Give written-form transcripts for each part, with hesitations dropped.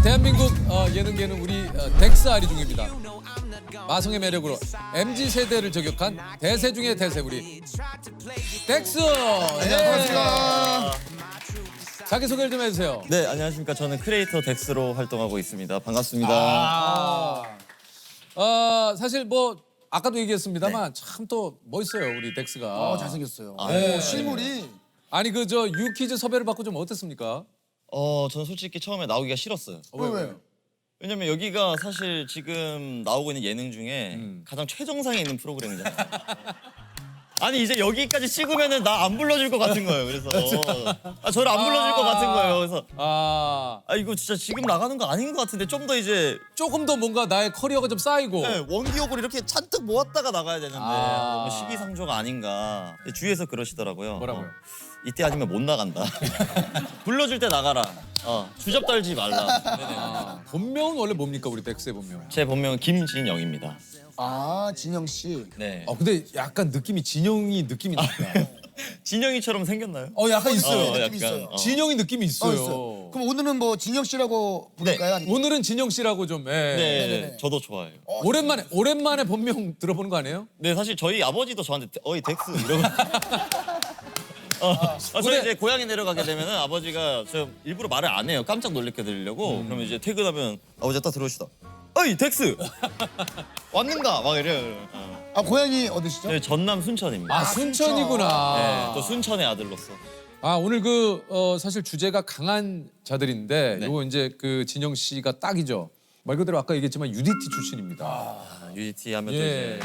대한민국 예능계는 우리 덱스 아리 중입니다. 마성의 매력으로 MZ 세대를 저격한 대세 중의 대세 우리 덱스. 반갑습니다. 자기 소개를 좀 해주세요. 네, 안녕하십니까. 저는 크리에이터 덱스로 활동하고 있습니다. 반갑습니다. 사실 뭐 아까도 얘기했습니다만 참 또 멋있어요 우리 덱스가. 잘생겼어요. 네. 실물이 아니 그 저 유퀴즈 섭외를 받고 좀 어땠습니까? 저는 솔직히 처음에 나오기가 싫었어요. 왜요? 왜냐면 여기가 사실 지금 나오고 있는 예능 중에 가장 최정상에 있는 프로그램이잖아요. 아니 이제 여기까지 찍으면은 나 안 불러줄 것 같은 거예요. 그래서 저를 안 불러줄 것 같은 거예요. 그래서 이거 진짜 지금 나가는 거 아닌 것 같은데 좀 더 이제 조금 더 뭔가 나의 커리어가 좀 쌓이고. 네, 원기옥을 이렇게 잔뜩 모았다가 나가야 되는데 너무 시기상조가 아닌가. 주위에서 그러시더라고요. 뭐라고요? 이때 아니면 못 나간다. 불러줄 때 나가라. 주접 떨지 말라. 본명은 원래 뭡니까 우리 덱스의 본명? 제 본명은 김진영입니다. 진영 씨. 네. 근데 약간 느낌이 진영이 느낌이 납니다. 진영이처럼 생겼나요? 약간 있어요. 느낌 약간, 있어요. 진영이 느낌이 있어요. 있어요. 그럼 오늘은 뭐 진영 씨라고 부를까요? 아니면 오늘은 진영 씨라고 좀. 네, 저도 좋아해요. 오랜만에 본명 들어보는 거 아니에요? 네, 사실 저희 아버지도 저한테 어이 덱스 이러고. 저희 이제 고향에 내려가게 되면은 아버지가 저 일부러 말을 안 해요. 깜짝 놀래켜 드리려고. 그러면 이제 퇴근하면 아버지가 딱 들어오시다. 어이 덱스 왔는가 막 이래요. 고향이 어디시죠? 네, 전남 순천입니다. 순천이구나. 네, 또 순천의 아들로서. 오늘 사실 주제가 강한 자들인데 네. 요거 이제 그 진영 씨가 딱이죠. 말 그대로 아까 얘기했지만 UDT 출신입니다. UDT 하면 또 예.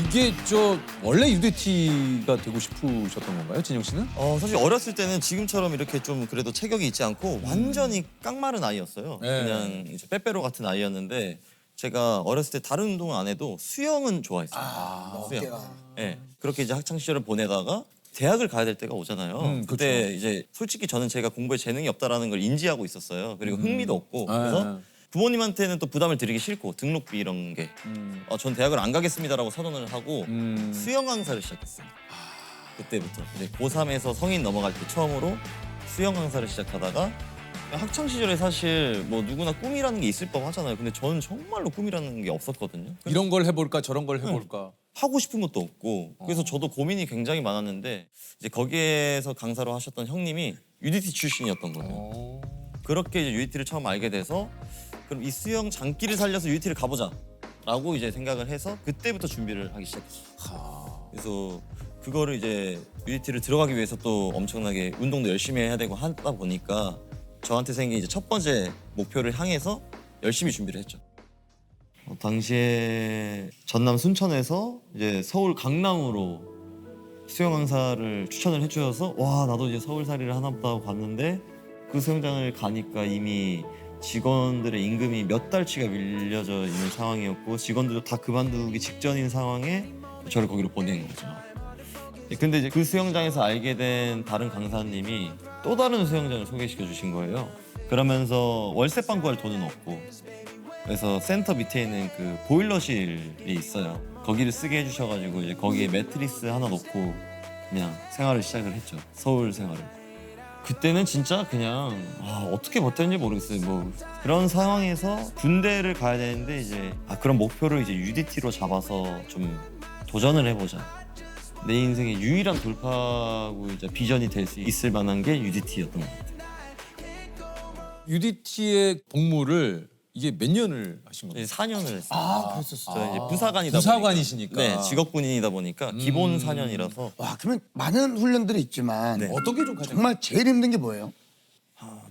이제 이게 원래 UDT가 되고 싶으셨던 건가요, 진영 씨는? 사실 어렸을 때는 지금처럼 이렇게 좀 그래도 체격이 있지 않고 완전히 깡마른 아이였어요. 네. 그냥 이제 빼빼로 같은 아이였는데 제가 어렸을 때 다른 운동은 안 해도 수영은 좋아했어요. 수영. 어깨가. 네. 그렇게 이제 학창 시절을 보내다가 대학을 가야 될 때가 오잖아요. 그때 이제 솔직히 저는 제가 공부에 재능이 없다라는 걸 인지하고 있었어요. 그리고 흥미도 없고 그래서 부모님한테는 또 부담을 드리기 싫고 등록비 이런 게 전 대학을 안 가겠습니다라고 선언을 하고 수영 강사를 시작했어요. 그때부터 이제 고3에서 성인 넘어갈 때 처음으로 수영 강사를 시작하다가 학창 시절에 사실 뭐 누구나 꿈이라는 게 있을 법하잖아요. 근데 저는 정말로 꿈이라는 게 없었거든요. 이런 걸 해볼까 저런 걸 해볼까. 하고 싶은 것도 없고 그래서 저도 고민이 굉장히 많았는데 이제 거기에서 강사로 하셨던 형님이 UDT 출신이었던 거예요. 그렇게 이제 UDT를 처음 알게 돼서 그럼 이 수영 장기를 살려서 UDT를 가보자라고 이제 생각을 해서 그때부터 준비를 하기 시작했어요. 그래서 그거를 이제 UDT를 들어가기 위해서 또 엄청나게 운동도 열심히 해야 되고 하다 보니까 저한테 생긴 이제 첫 번째 목표를 향해서 열심히 준비를 했죠. 당시에 전남 순천에서 이제 서울 강남으로 수영 강사를 추천을 해주셔서 와 나도 이제 서울살이를 하나 보다 하고 갔는데 그 수영장을 가니까 이미 직원들의 임금이 몇 달치가 밀려져 있는 상황이었고 직원들도 다 그만두기 직전인 상황에 저를 거기로 보낸 거죠. 근데 이제 그 수영장에서 알게 된 다른 강사님이 또 다른 수영장을 소개시켜 주신 거예요. 그러면서 월세방 구할 돈은 없고 그래서 센터 밑에 있는 그 보일러실이 있어요. 거기를 쓰게 해주셔가지고 이제 거기에 매트리스 하나 놓고 그냥 생활을 시작을 했죠. 서울 생활을. 그때는 진짜 그냥 어떻게 버텼는지 모르겠어요. 뭐 그런 상황에서 군대를 가야 되는데 이제 그런 목표를 이제 UDT로 잡아서 좀 도전을 해보자. 내 인생의 유일한 돌파구 이제 비전이 될 수 있을 만한 게 UDT였던 것 같아요. UDT의 복무를 이게 몇 년을 하신 건가요? 4년을 했어요. 그랬었어. 저 이제 부사관이다 부사관이시니까. 보니까. 네, 직업군인이다 보니까 기본 4년이라서 와, 그러면 많은 훈련들이 있지만 네. 어떤 게 좀 가장 정말 제일 힘든 게 뭐예요?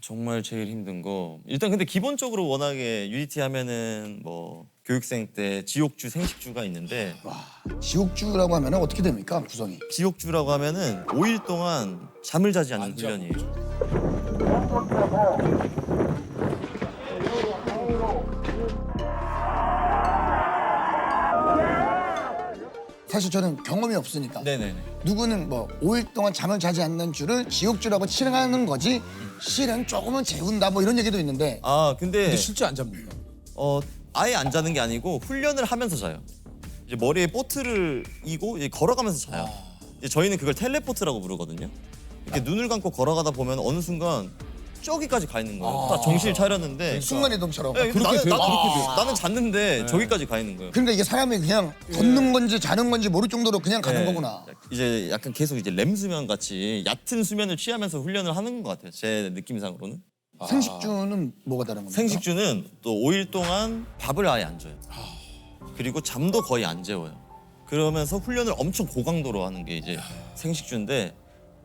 정말 제일 힘든 거 일단 근데 기본적으로 워낙에 UDT 하면은 뭐 교육생 때 지옥주 생식주가 있는데 지옥주라고 하면 어떻게 됩니까? 구성이. 지옥주라고 하면은 5일 동안 잠을 자지 않는 훈련이에요. 사실 저는 경험이 없으니까 네네네. 누구는 뭐 5일 동안 잠을 자지 않는 주를 지옥주라고 칭하는 거지 실은 조금은 재운다 뭐 이런 얘기도 있는데 근데 근데 실제 안 잡니다. 아예 안 자는 게 아니고 훈련을 하면서 자요. 이제 머리에 보트를 이고 이제 걸어가면서 자요. 이제 저희는 그걸 텔레포트라고 부르거든요. 이렇게 눈을 감고 걸어가다 보면 어느 순간 저기까지 가 있는 거예요. 딱 정신을 차렸는데 순간이동처럼. 네, 그렇게 나는, 돼요. 나는, 그렇게 돼요. 나는 잤는데 저기까지 가 있는 거예요. 그러니까 이게 사람이 그냥 걷는 건지 자는 건지 모를 정도로 그냥 가는 네. 거구나. 이제 약간 계속 이제 렘 수면 같이 얕은 수면을 취하면서 훈련을 하는 것 같아요. 제 느낌상으로는. 생식주는 뭐가 다른 겁니까? 생식주는 또 5일 동안 밥을 아예 안 줘요. 그리고 잠도 거의 안 재워요. 그러면서 훈련을 엄청 고강도로 하는 게 이제 생식주인데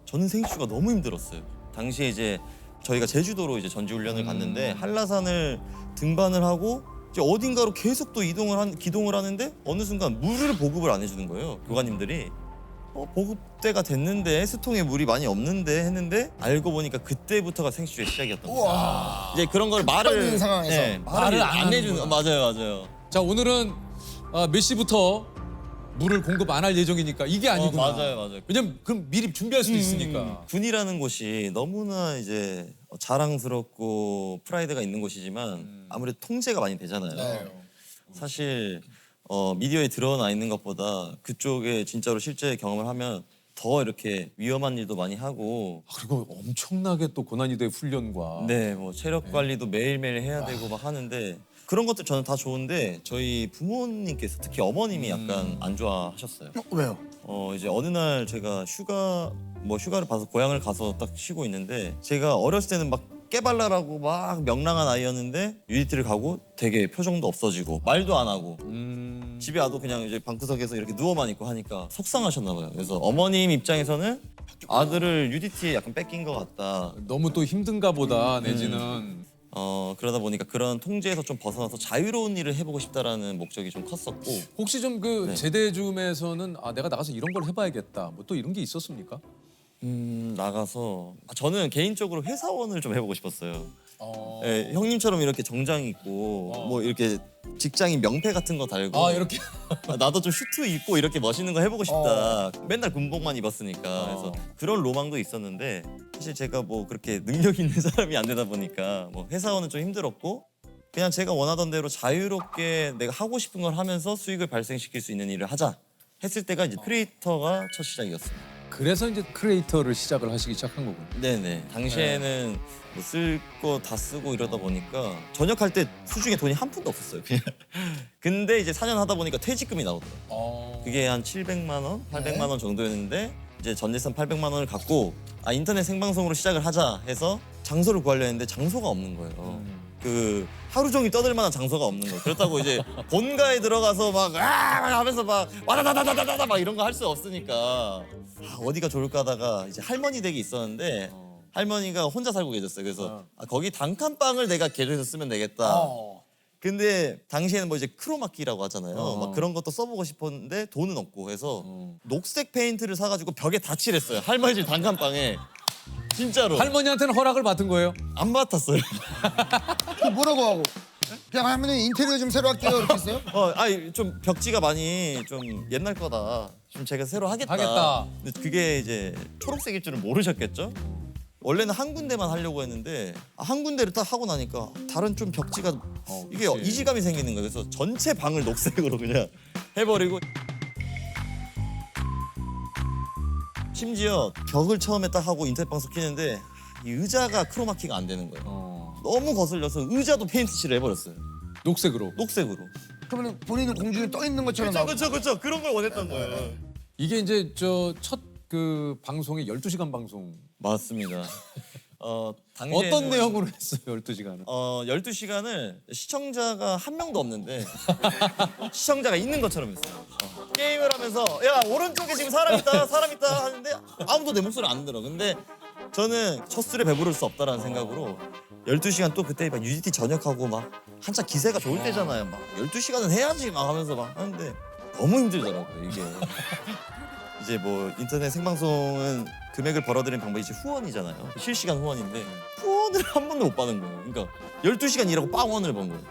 저는 생식주가 너무 힘들었어요. 당시에 이제 저희가 제주도로 이제 전지훈련을 갔는데 한라산을 등반을 하고 이제 어딘가로 계속 또 기동을 하는데 어느 순간 물을 보급을 안 해주는 거예요. 교관님들이. 보급대가 됐는데 수통에 물이 많이 없는데 했는데 알고 보니까 그때부터가 생식주의 시작이었던 거예요. 이제 그런 걸 말을 급한 상황에서 네, 말을 안 해주는 맞아요. 자, 오늘은 몇 시부터 물을 공급 안 할 예정이니까 이게 아니구나. 맞아요. 왜냐면 그럼 미리 준비할 수도 있으니까. 군이라는 곳이 너무나 이제 자랑스럽고 프라이드가 있는 곳이지만 아무래도 통제가 많이 되잖아요. 사실 미디어에 드러나 있는 것보다 그쪽에 진짜로 실제 경험을 하면 더 이렇게 위험한 일도 많이 하고 그리고 엄청나게 또 고난이도의 훈련과 네, 뭐 체력 관리도 매일매일 해야 되고 막 하는데 그런 것들 저는 다 좋은데 저희 부모님께서 특히 어머님이 약간 안 좋아하셨어요. 왜요? 이제 어느 날 제가 휴가를 봐서 고향을 가서 딱 쉬고 있는데 제가 어렸을 때는 막 깨발랄하고 막 명랑한 아이였는데 UDT를 가고 되게 표정도 없어지고 말도 안 하고 집에 와도 그냥 이제 방구석에서 이렇게 누워만 있고 하니까 속상하셨나 봐요. 그래서 어머님 입장에서는 아들을 UDT에 약간 뺏긴 것 같다. 너무 또 힘든가 보다 내지는 그러다 보니까 그런 통제에서 좀 벗어나서 자유로운 일을 해보고 싶다라는 목적이 좀 컸었고 혹시 좀 그 네. 제대 줌에서는 내가 나가서 이런 걸 해봐야겠다. 뭐 또 이런 게 있었습니까? 나가서 저는 개인적으로 회사원을 좀 해보고 싶었어요. 네, 형님처럼 이렇게 정장 입고 뭐 이렇게 직장인 명패 같은 거 달고 이렇게 나도 좀 슈트 입고 이렇게 멋있는 거 해보고 싶다. 맨날 군복만 입었으니까 그래서 그런 로망도 있었는데 사실 제가 뭐 그렇게 능력 있는 사람이 안 되다 보니까 뭐 회사원은 좀 힘들었고 그냥 제가 원하던 대로 자유롭게 내가 하고 싶은 걸 하면서 수익을 발생시킬 수 있는 일을 하자 했을 때가 이제 크리에이터가 첫 시작이었습니다. 그래서 이제 크리에이터를 시작을 하시기 시작한 거군요. 네네. 당시에는 뭐 쓸 거 다 쓰고 이러다 보니까 전역할 때 수중에 돈이 한 푼도 없었어요. 그냥. 근데 이제 4년 하다 보니까 퇴직금이 나오더라고요. 그게 한 700만 원, 800만 원 정도였는데 이제 전재산 800만 원을 갖고 인터넷 생방송으로 시작을 하자 해서 장소를 구하려 했는데 장소가 없는 거예요. 그 하루 종일 떠들 만한 장소가 없는 거예요. 그렇다고 이제 본가에 들어가서 막 하면서 막 와다다다다다다 막 이런 거 할 수 없으니까 어디가 좋을까 하다가 이제 할머니 댁이 있었는데 할머니가 혼자 살고 계셨어요. 그래서 거기 단칸방을 내가 계좌에서 쓰면 되겠다. 근데 당시에는 뭐 이제 크로마키라고 하잖아요. 막 그런 것도 써보고 싶었는데 돈은 없고 해서 녹색 페인트를 사가지고 벽에 다 칠했어요. 할머니 집 단칸방에. 진짜로. 할머니한테는 허락을 받은 거예요? 안 맡았어요. 그 뭐라고 하고? 그냥 할머니 인테리어 좀 새로 할게요 이렇게 했어요? 좀 벽지가 많이 좀 옛날 거다. 좀 제가 새로 하겠다. 하겠다. 근데 그게 이제 초록색일 줄은 모르셨겠죠? 원래는 한 군데만 하려고 했는데 한 군데를 딱 하고 나니까 다른 좀 벽지가 이게 그치. 이질감이 생기는 거예요. 그래서 전체 방을 녹색으로 그냥 해버리고 심지어 벽을 처음에 딱 하고 인터넷 방송 키는데 이 의자가 크로마키가 안 되는 거예요. 너무 거슬려서 의자도 페인트 칠을 해버렸어요. 녹색으로. 녹색으로. 그러면 본인은 공중에 떠 있는 것처럼 나오고. 그렇죠. 그런 걸 원했던 거예요. 이게 이제 저 첫 그 방송이 12시간 방송. 맞습니다. 당시에는 어떤 내용으로 했어요, 12시간을? 12시간을 시청자가 한 명도 없는데 시청자가 있는 것처럼 했어요. 게임을 하면서 야 오른쪽에 지금 사람 있다 하는데 아무도 내 목소리 안 들어. 근데 저는 첫 술에 배부를 수 없다라는 생각으로 12시간 또 그때 막 UDT 전역하고 막 한참 기세가 좋을 때잖아요. 막 12시간은 해야지 막 하면서 막 하는데 너무 힘들더라고요 이게. 이제 뭐 인터넷 생방송은 금액을 벌어들이는 방법이 이제 후원이잖아요. 실시간 후원인데 후원을 한 번도 못 받은 거예요. 그러니까 12시간 일하고 빵원을 번 거예요.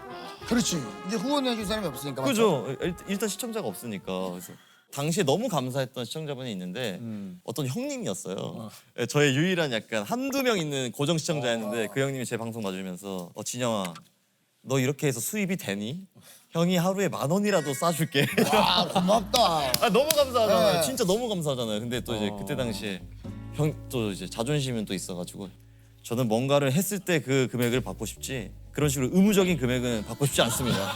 그렇지. 이제 후원해줄 사람이 없으니까. 그죠? 일단 시청자가 없으니까. 그래서 당시에 너무 감사했던 시청자분이 있는데 어떤 형님이었어요. 저의 유일한 약간 한두 명 있는 고정 시청자였는데 그 형님이 제 방송 봐주면서 진영아 너 이렇게 해서 수입이 되니? 형이 하루에 10,000원이라도 싸줄게. 아 고맙다. 아 너무 감사하잖아요. 네. 진짜 너무 감사하잖아요. 근데 또 이제 그때 당시에 형 또 이제 자존심은 또 있어가지고 저는 뭔가를 했을 때 그 금액을 받고 싶지 그런 식으로 의무적인 금액은 받고 싶지 않습니다.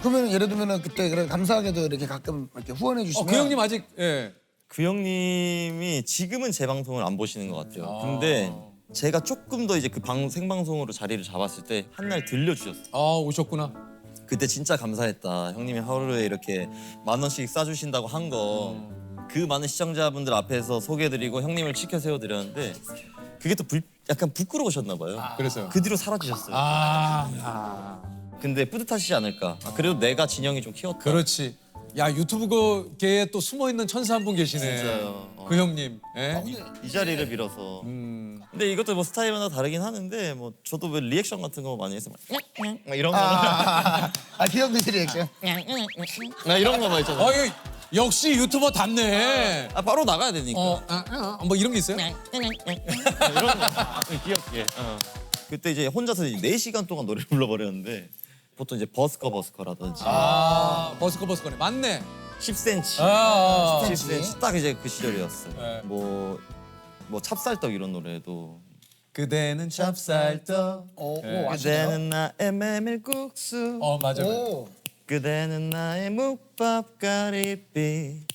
그러면 예를 들면은 그때 그래 감사하게도 이렇게 가끔 이렇게 후원해 주시면. 그 형님 아직 예. 그 형님이 지금은 제 방송을 안 보시는 것 같아요. 근데 제가 조금 더 이제 그 생방송으로 자리를 잡았을 때 한 날 들려주셨어요. 아 오셨구나. 그때 진짜 감사했다. 형님이 하루에 이렇게 10,000원씩 싸주신다고 한 거 그 많은 시청자분들 앞에서 소개해드리고 형님을 치켜 세워드렸는데 그게 또 약간 부끄러우셨나 봐요. 그래서요. 그 뒤로 사라지셨어요. 근데 뿌듯하시지 않을까. 그래도 내가 진영이 좀 키웠다. 그렇지. 야 유튜브 계에 또 숨어 있는 천사 한 분 계시네. 진짜요. 그 형님. 예? 이 자리를 빌어서. 근데 이것도 뭐 스타일마다 다르긴 하는데 뭐 저도 왜 리액션 같은 거 많이 해서 막 이런 거 귀염둥이 리액션. 이런 거만 있잖아요. 어, 역시 유튜버답네. 아 바로 나가야 되니까. 뭐 이런 게 있어요? 이런 거 귀엽게. 그때 이제 혼자서 4시간 동안 노래를 불러버렸는데 보통 이제 버스커라든지 버스커네. 맞네. 10cm, 10cm. 10cm 딱 이제 그 시절이었어요. 네. 뭐 찹쌀떡 이런 노래도 그대는 찹쌀떡. 오 그대는 아시나요? 나의 메밀국수 맞아. 오. 그대는 나의 묵밥가리비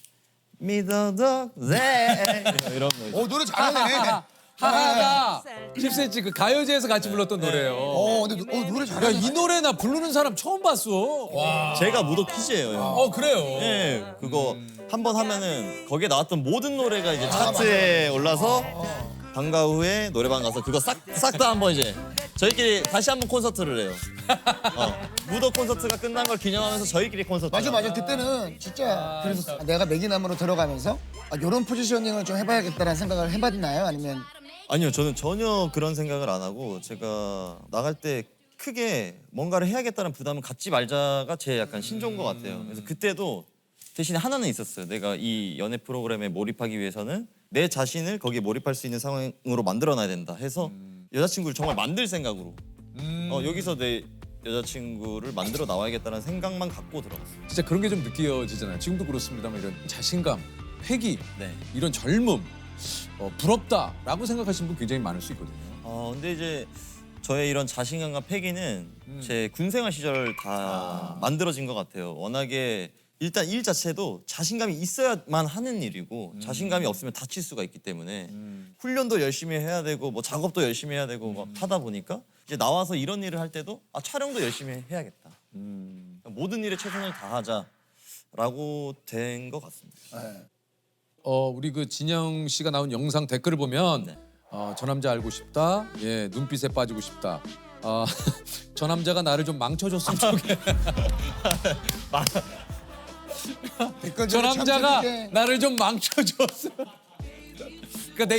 믿어도 돼 이런 거 있죠. 오 노래 잘하네. 하하가 10cm 그 가요제에서 같이 불렀던 노래예요. 근데 노래 야, 잘하네. 이 노래 나 부르는 사람 처음 봤어. 와. 제가 무도 퀴즈예요. 형. 그래요. 네, 그거 한 번 하면은 거기에 나왔던 모든 노래가 이제 차트에 올라서 방과 후에 노래방 가서 그거 싹 다 한번 이제 저희끼리 다시 한번 콘서트를 해요. 무도 콘서트가 끝난 걸 기념하면서 저희끼리 콘서트. 맞아. 그때는 진짜 그래서 내가 매기남으로 들어가면서 이런 포지셔닝을 좀 해봐야겠다라는 생각을 해봤나요? 아니면 아니요, 저는 전혀 그런 생각을 안 하고 제가 나갈 때 크게 뭔가를 해야겠다는 부담을 갖지 말자가 제 약간 신조인 것 같아요. 그래서 그때도 대신에 하나는 있었어요. 내가 이 연애 프로그램에 몰입하기 위해서는 내 자신을 거기에 몰입할 수 있는 상황으로 만들어놔야 된다 해서 여자친구를 정말 만들 생각으로 여기서 내 여자친구를 만들어 나와야겠다는 생각만 갖고 들어갔어요. 진짜 그런 게 좀 느껴지잖아요. 지금도 그렇습니다만 이런 자신감, 패기, 네. 이런 젊음, 부럽다라고 생각하시는 분 굉장히 많을 수 있거든요. 근데 이제 저의 이런 자신감과 패기는 제 군생활 시절 다 만들어진 것 같아요. 워낙에 일단 일 자체도 자신감이 있어야만 하는 일이고 자신감이 없으면 다칠 수가 있기 때문에 훈련도 열심히 해야 되고 뭐 작업도 열심히 해야 되고 막 하다 보니까 이제 나와서 이런 일을 할 때도 촬영도 열심히 해야겠다. 모든 일에 최선을 다하자라고 된 것 같습니다. 우리 그 진영 씨가 나온 영상 댓글을 보면 네. 저 남자 알고 싶다. 예, 눈빛에 빠지고 싶다. 저 남자가 나를 좀 망쳐줬으면 좋겠다. 댓글 저 중에 참 남자가 재밌게. 나를 좀 망쳐줬으면. 그러니까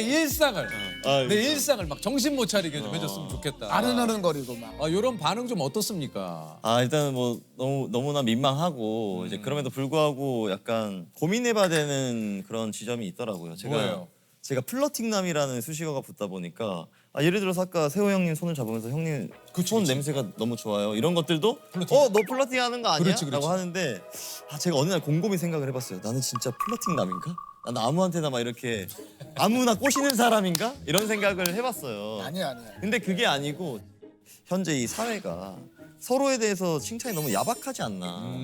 내 일상을 막 정신 못 차리게 좀 해줬으면 좋겠다. 아른아른거리고 막. 이런 반응 좀 어떻습니까? 일단은 뭐 너무나 민망하고 이제 그럼에도 불구하고 약간 고민해봐야 되는 그런 지점이 있더라고요. 뭐예요? 제가 플러팅남이라는 수식어가 붙다 보니까 예를 들어서 아까 세호 형님 손을 잡으면서 형님 손 냄새가 너무 좋아요. 이런 것들도 너 플러팅하는 거 아니야? 그렇지. 라고 하는데 제가 어느 날 곰곰이 생각을 해봤어요. 나는 진짜 플러팅남인가? 나는 아무한테나 막 이렇게 아무나 꼬시는 사람인가? 이런 생각을 해봤어요. 아니야. 근데 그게 아니고 현재 이 사회가 서로에 대해서 칭찬이 너무 야박하지 않나.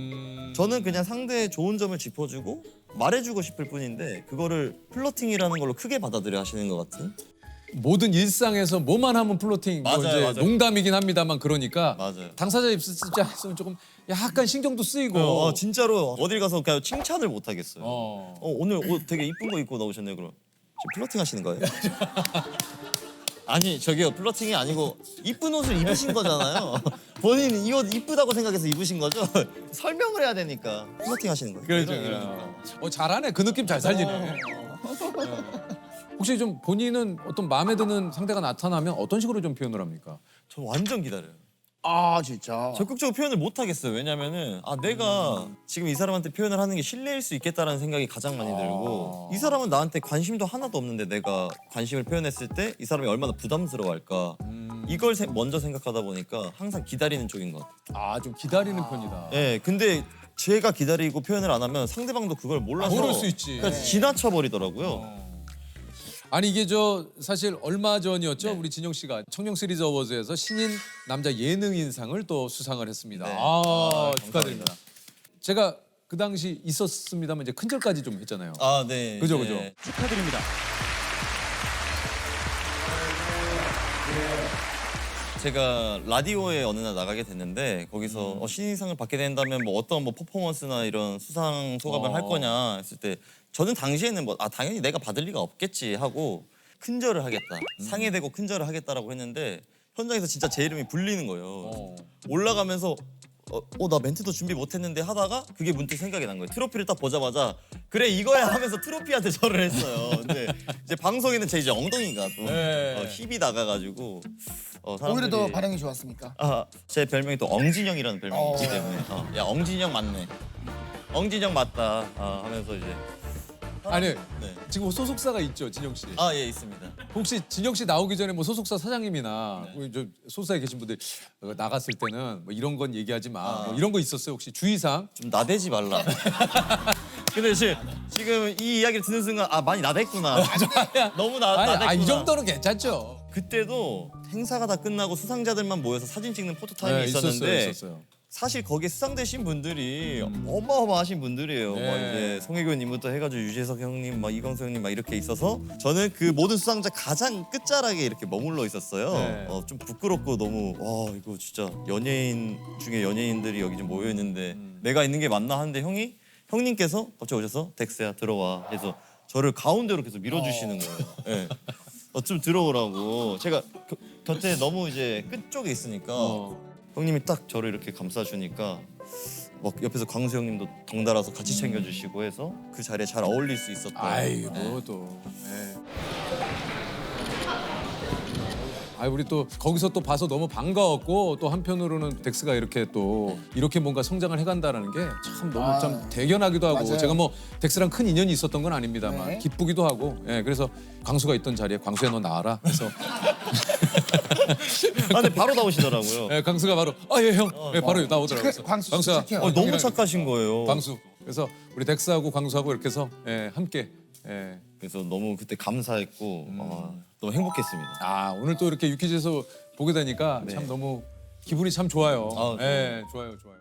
저는 그냥 상대의 좋은 점을 짚어주고 말해주고 싶을 뿐인데 그거를 플러팅이라는 걸로 크게 받아들여 하시는 것 같은. 모든 일상에서 뭐만 하면 플로팅, 맞아요, 이제 맞아요. 농담이긴 합니다만 그러니까 맞아요. 당사자 입장에서는 조금 약간 신경도 쓰이고. 진짜로 어딜 가서 그냥 칭찬을 못 하겠어요. 어. 오늘 옷 되게 이쁜 거 입고 나오셨네요. 그럼 지금 플러팅 하시는 거예요? 아니 저기요, 플러팅이 아니고 이쁜 옷을 입으신 거잖아요. 본인이 이 옷 이쁘다고 생각해서 입으신 거죠? 설명을 해야 되니까 플러팅 하시는 거예요. 그렇죠. 이런. 잘하네. 그 느낌 잘 살리네. 혹시 좀 본인은 어떤 마음에 드는 상대가 나타나면 어떤 식으로 좀 표현을 합니까? 저 완전 기다려요. 진짜. 적극적으로 표현을 못 하겠어요. 왜냐면은 내가 지금 이 사람한테 표현을 하는 게 실례일 수 있겠다라는 생각이 가장 많이 들고 이 사람은 나한테 관심도 하나도 없는데 내가 관심을 표현했을 때 이 사람이 얼마나 부담스러워할까. 이걸 먼저 생각하다 보니까 항상 기다리는 쪽인 것 같아요. 아, 좀 기다리는 편이다. 예, 근데 제가 기다리고 표현을 안 하면 상대방도 그걸 몰라서 모를 수 있지. 그냥 지나쳐 버리더라고요. 아니 이게 사실 얼마 전이었죠. 우리 진영 씨가 청룡 시리즈 어워즈에서 신인 남자 예능인상을 또 수상을 했습니다. 네. 아, 감사합니다. 축하드립니다. 제가 그 당시 있었습니다만 이제 큰절까지 좀 했잖아요. 아, 네. 그죠, 이제 그죠. 축하드립니다. 제가 라디오에 어느 날 나가게 됐는데 거기서 신인상을 받게 된다면 뭐 어떤 뭐 퍼포먼스나 이런 수상 소감을 할 거냐 했을 때 저는 당시에는 뭐 당연히 내가 받을 리가 없겠지 하고 큰절을 하겠다. 상에 대고 큰절을 하겠다라고 했는데 현장에서 진짜 제 이름이 불리는 거예요. 올라가면서 나 멘트도 준비 못했는데 하다가 그게 문득 생각이 난 거예요. 트로피를 딱 보자마자 그래 이거야 하면서 트로피한테 절을 했어요. 근데 이제 방송에는 제 이제 엉덩이가 또 네. 힙이 나가가지고 오히려 더 사람들이- 반응이 좋았습니까? 제 별명이 또 엉진영이라는 별명이기 어. 때문에 야 엉진영 맞네. 엉진영 맞다 하면서 이제 아니 네. 지금 소속사가 있죠, 진영 씨. 예 있습니다. 혹시 진영 씨 나오기 전에 뭐 소속사 사장님이나 네. 우리 저 소속사에 계신 분들 나갔을 때는 뭐 이런 건 얘기하지 마. 뭐 아. 이런 거 있었어요, 혹시 주의사항? 좀 나대지 말라. 근데 지금 이 이야기를 듣는 순간 많이 나댔구나. 너무 나댔구나. 이 정도는 괜찮죠. 그때도 행사가 다 끝나고 수상자들만 모여서 사진 찍는 포토 타임이 있었는데 있었어요. 사실 거기에 수상되신 분들이 어마어마하신 분들이에요. 네. 막 이제 송혜교님부터 해가지고 유재석 형님, 막 이광수 형님 막 이렇게 있어서 저는 그 모든 수상자 가장 끝자락에 이렇게 머물러 있었어요. 네. 좀 부끄럽고 너무 이거 진짜 연예인 중에 연예인들이 여기 좀 모여 있는데 내가 있는 게 맞나 하는데 형님께서 갑자기 오셔서 덱스야 들어와 해서 저를 가운데로 계속 밀어주시는 거예요. 네. 좀 들어오라고. 제가 곁에 너무 이제 끝쪽에 있으니까. 형님이 딱 저를 이렇게 감싸주니까 막 옆에서 광수 형님도 덩달아서 같이 챙겨주시고 해서 그 자리에 잘 어울릴 수 있었던. 아이고 또. 네. 우리 또 거기서 또 봐서 너무 반가웠고 또 한편으로는 덱스가 이렇게 또 이렇게 뭔가 성장을 해간다라는 게 참 너무 참 대견하기도 하고 맞아요. 제가 뭐 덱스랑 큰 인연이 있었던 건 아닙니다만 네. 기쁘기도 하고 그래서 광수가 있던 자리에 광수야 너 나와라 그래서 근데 바로 나오시더라고요. 광수가 바로 예 형 바로 나오더라고요. 그래서 광수 광수야 착해요. 너무 형이랑 착하신 거예요. 광수 그래서 우리 덱스하고 광수하고 이렇게 해서 함께 그래서 너무 그때 감사했고 너무 행복했습니다. 오늘 또 이렇게 유퀴즈에서 보게 되니까 참 너무 기분이 참 좋아요. 좋아요. 좋아요.